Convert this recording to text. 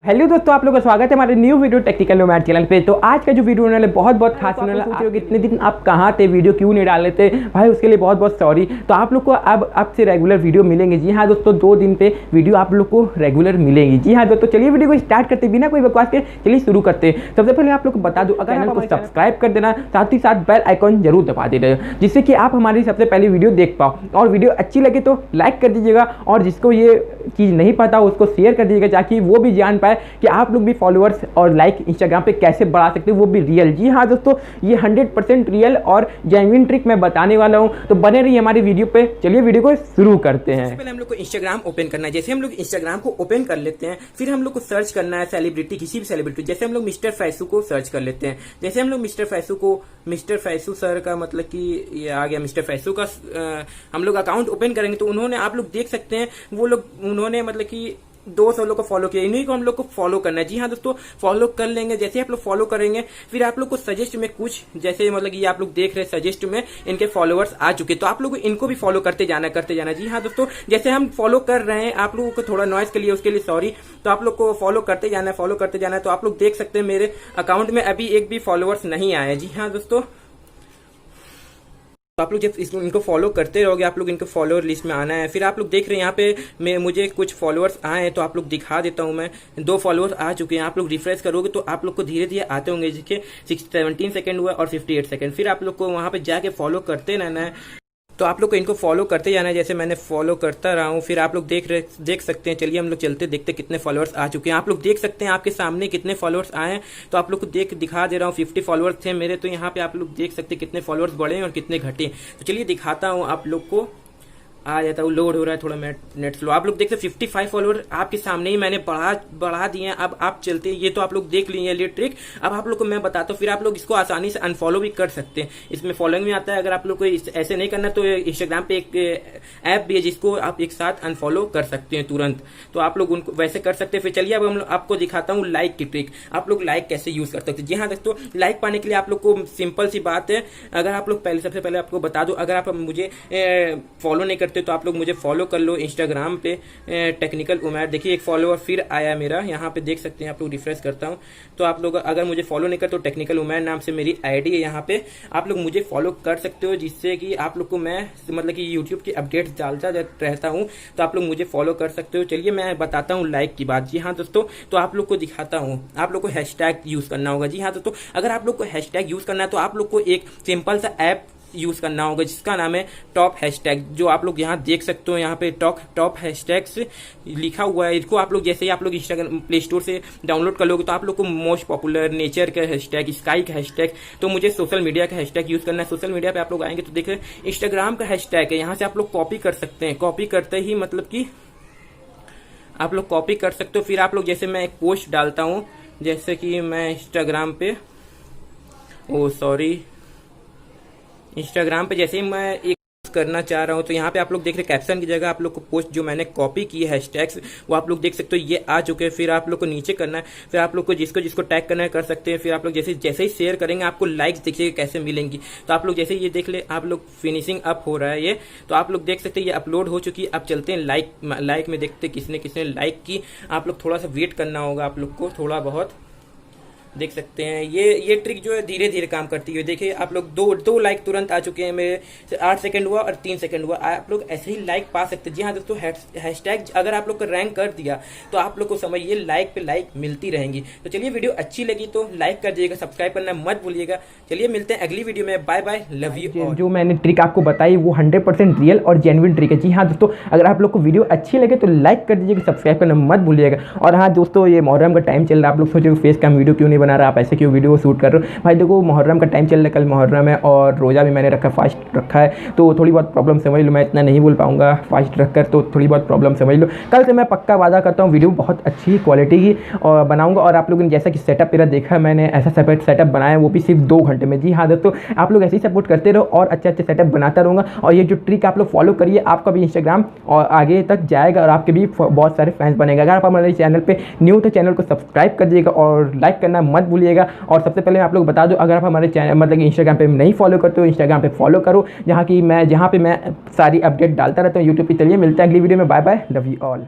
Hello दोस्तों, आप लोगों का स्वागत है हमारे new video technical nomad channel पे। तो आज का जो वीडियो होने वाला है बहुत खास होने वाला है। सोच रहे हो कि इतने दिन आप कहाँ थे, वीडियो क्यों नहीं डाल रहे थे भाई, उसके लिए बहुत सॉरी। तो आप लोग को अब से रेगुलर वीडियो मिलेंगे। जी हाँ दोस्तों, 2 दिन पे वीडियो आप लोग को रेगुलर मिलेगी। जी हाँ दोस्तों, चलिए वीडियो को स्टार्ट करते बिना कोई बकवास के चलिए शुरू करते हैं। सबसे पहले आप लोग को बता दूं, अगर चैनल को सब्सक्राइब कर देना, साथ ही साथ बेल आइकॉन जरूर दबा देना, जिससे कि आप हमारी सबसे पहले वीडियो देख पाओ। और वीडियो अच्छी लगे तो लाइक कर दीजिएगा, और जिसको ये चीज़ नहीं पता उसको शेयर कर दीजिएगा, ताकि वो भी जान पाए कि आप लोग फॉलोअर्स और लाइक इंस्टाग्राम पे कैसे बढ़ा सकते हैं, वो भी रियल। जी हाँ दोस्तों, ये 100% रियल और जेन्युइन ट्रिक मैं बताने वाला हूं, तो बने रहिए हमारी वीडियो पे। चलिए वीडियो को शुरू करते हैं। सबसे पहले हम लोग को इंस्टाग्राम ओपन करना है। जैसे हम लोग इंस्टाग्राम को ओपन कर लेते हैं, फिर हम लोग को सर्च करना है सेलिब्रिटी, किसी भी सेलिब्रिटी। जैसे हम लोग मिस्टर फैसू को सर्च कर लेते हैं। जैसे हम लोग मिस्टर फैसू सर का मतलब कि ये आ गया, मिस्टर फैसू का हम लोग अकाउंट ओपन करेंगे तो उन्होंने, आप लोग देख सकते हैं, उन्होंने मतलब कि 200 लोग को फॉलो किया। इन्हीं को हम लोग को फॉलो करना है। जी हाँ दोस्तों, फॉलो कर लेंगे। जैसे आप लोग फॉलो करेंगे, फिर आप लोग को सजेस्ट में कुछ, जैसे मतलब ये आप लोग देख रहे हैं सजेस्ट में इनके फॉलोअर्स आ चुके, तो आप लोग इनको भी फॉलो करते जाना। जी हाँ दोस्तों, जैसे हम फॉलो कर रहे हैं, आप लोगों को थोड़ा नॉइस के लिए, उसके लिए सॉरी। तो आप लोग को फॉलो करते जाना है। तो आप लोग देख सकते हैं मेरे अकाउंट में अभी एक भी फॉलोअर्स नहीं आए। जी हाँ दोस्तों, तो आप लोग जब इनको फॉलो करते रहोगे, आप लोग इनको फॉलोअर लिस्ट में आना है। फिर आप लोग देख रहे हैं यहाँ पे मुझे कुछ फॉलोअर्स आए हैं, तो आप लोग दिखा देता हूँ। मैं 2 फॉलोअर्स आ चुके हैं। आप लोग रिफ्रेश करोगे तो आप लोग को धीरे धीरे आते होंगे, जिसके 17 सेकंड हुआ और 58 सेकंड। फिर आप लोग को वहाँ पे जाके फॉलो करते रहना है। तो आप लोग को इनको फॉलो करते जाना है, जैसे मैंने फॉलो करता रहा हूँ। फिर आप लोग देख सकते हैं। चलिए हम लोग चलते देखते कितने फॉलोअर्स आ चुके हैं। आप लोग देख सकते हैं आपके सामने कितने फॉलोअर्स आए हैं। तो आप लोग को दिखा दे रहा हूँ। 50 फॉलोअर्स थे मेरे, तो यहाँ पे आप लोग देख सकते हैं कितने फॉलोअर्स बढ़े हैं और कितने घटे। तो चलिए दिखाता हूँ आप लोग को। आ जाता हूँ, लोड हो रहा है थोड़ा नेट स्लो। आप लोग देख सकते 55 फॉलोअर आपके सामने ही मैंने बढ़ा दिए हैं। अब आप चलते हैं, ये तो आप लोग देख लिए ये ट्रिक। अब आप लोग को मैं बताता हूँ, फिर आप लोग इसको आसानी से अनफॉलो भी कर सकते हैं। इसमें फॉलोइंग में आता है। अगर आप लोग को ऐसे नहीं करना तो इंस्टाग्राम पे एक ऐप भी है, जिसको आप एक साथ अनफॉलो कर सकते हैं तुरंत। तो आप लोग उनको वैसे कर सकते हैं। फिर चलिए अब हम आपको दिखाता हूँ लाइक की ट्रिक। आप लोग लाइक कैसे यूज कर सकते हैं। जी हाँ दोस्तों, लाइक पाने के लिए आप लोग को सिंपल सी बात है। अगर आप लोग सबसे पहले आपको बता दो, अगर आप मुझे फॉलो नहीं करते तो आप लोग मुझे फॉलो कर लो इंस्टाग्राम पे, टेक्निकल उमैर। देखिए एक फॉलोअर फिर आया मेरा, यहाँ पे देख सकते हैं। आप लोग रिफ्रेश करता हूँ तो आप लोग अगर मुझे फॉलो नहीं करते तो टेक्निकल उमैर नाम से मेरी आईडी है। यहाँ पे आप लोग मुझे फॉलो कर सकते हो, जिससे कि आप लोग को मैं मतलब कि यूट्यूब की अपडेट्स डालता रहता हूँ, तो आप लोग मुझे फॉलो कर सकते हो। चलिए मैं बताता हूँ लाइक की बात। जी हाँ दोस्तों, तो आप लोग को दिखाता हूँ। आप लोग को हैशटैग यूज करना होगा। जी हाँ दोस्तों, अगर आप लोग को हैशटैग यूज करना है तो आप लोग को एक सिंपल सा ऐप यूज करना होगा, जिसका नाम है टॉप हैशटैग, जो आप लोग यहाँ देख सकते हो। यहाँ पे टॉप हैशटैग्स लिखा हुआ है। इसको आप लोग जैसे ही आप लोग इंस्टाग्राम प्ले स्टोर से डाउनलोड कर लोगे, तो आप लोग को मोस्ट पॉपुलर, नेचर का हैशटैग, स्काई का हैशटैग, तो मुझे सोशल मीडिया का हैशटैग यूज करना है। सोशल मीडिया पे आप लोग आएंगे तो देखिए इंस्टाग्राम का हैशटैग है, यहाँ से आप लोग कॉपी कर सकते हैं। कॉपी करते ही मतलब कि आप लोग कॉपी कर सकते हो। फिर आप लोग, जैसे मैं एक पोस्ट डालता हूँ, जैसे कि मैं इंस्टाग्राम पे जैसे ही मैं एक करना चाह रहा हूं, तो यहाँ पे आप लोग देख रहे हैं कैप्शन की जगह आप लोग को पोस्ट जो मैंने कॉपी की है हैशटैग्स, वो आप लोग देख सकते हो ये आ चुके हैं। फिर आप लोग को नीचे करना है। फिर आप लोग को जिसको टैग करना है कर सकते हैं। फिर आप लोग जैसे ही शेयर करेंगे, आपको लाइक्स देखिए कैसे मिलेंगी। तो आप लोग जैसे ये देख ले, आप लोग फिनिशिंग अप हो रहा है ये, तो आप लोग देख सकते हैं ये अपलोड हो चुकी है। अब चलते हैं लाइक में, देखते किसने लाइक की। आप लोग थोड़ा सा वेट करना होगा, आप लोग को थोड़ा बहुत देख सकते हैं। ये ट्रिक जो है धीरे धीरे काम करती है। देखिए आप लोग दो लाइक तुरंत आ चुके हैं मेरे। 8 सेकंड हुआ और 3 सेकंड हुआ। आप लोग ऐसे ही लाइक पा सकते हैं। जी हाँ दोस्तों, हैशटैग अगर आप लोग को रैंक कर दिया तो आप लोग को समझिए लाइक पे लाइक मिलती रहेंगी। तो चलिए वीडियो अच्छी लगी तो लाइक कर दीजिएगा, सब्सक्राइब करना मत भूलिएगा। चलिए मिलते हैं अगली वीडियो में। Bye bye, love you. जो मैंने ट्रिक आपको बताई वो 100% रियल और जेन्युइन ट्रिक है। जी हाँ दोस्तों, अगर आप लोग को वीडियो अच्छी लगे तो लाइक कर दीजिएगा, सब्सक्राइब करना मत भूलिएगा। और हाँ दोस्तों, ये मुहर्रम का टाइम चल रहा है। आप लोग सोचो फेस कैम वीडियो क्यों नहीं बना रहा, आप ऐसे क्यों वीडियो शूट कर रहे हो। भाई देखो, मुहर्रम का टाइम चल रहा है, कल मुहर्रम है और रोज़ा भी मैंने फास्ट रखा है, तो थोड़ी बहुत प्रॉब्लम समझ लो। मैं इतना नहीं बोल पाऊंगा फास्ट रखकर, तो थोड़ी बहुत प्रॉब्लम समझ लो। कल से मैं पक्का वादा करता हूँ वीडियो बहुत अच्छी क्वालिटी की और बनाऊंगा। और आप लोगों ने जैसा कि सेटअप मेरा देखा, मैंने ऐसा सेटअप बनाया, वो भी सिर्फ 2 घंटे में। जी हाँ दोस्तों, आप लोग ऐसे ही सपोर्ट करते रहो और अच्छे सेटअप बनाता रहूँगा। और ये जो ट्रिक आप लोग फॉलो करिए, आपका भी इंस्टाग्राम और आगे तक जाएगा और आपके भी बहुत सारे फैंस बनेगा। अगर आप हमारे चैनल पर न्यू तो चैनल को सब्सक्राइब कर दीजिएगा और लाइक करना मत भूलिएगा। और सबसे पहले आप लोग बता दो, अगर आप हमारे चैनल मतलब इंस्टाग्राम पे नहीं फॉलो करते हो, इंस्टाग्राम पे फॉलो करो, जहाँ पे मैं सारी अपडेट डालता रहता हूँ यूट्यूब पे। चलिए मिलते हैं अगली वीडियो में। Bye bye, love you all.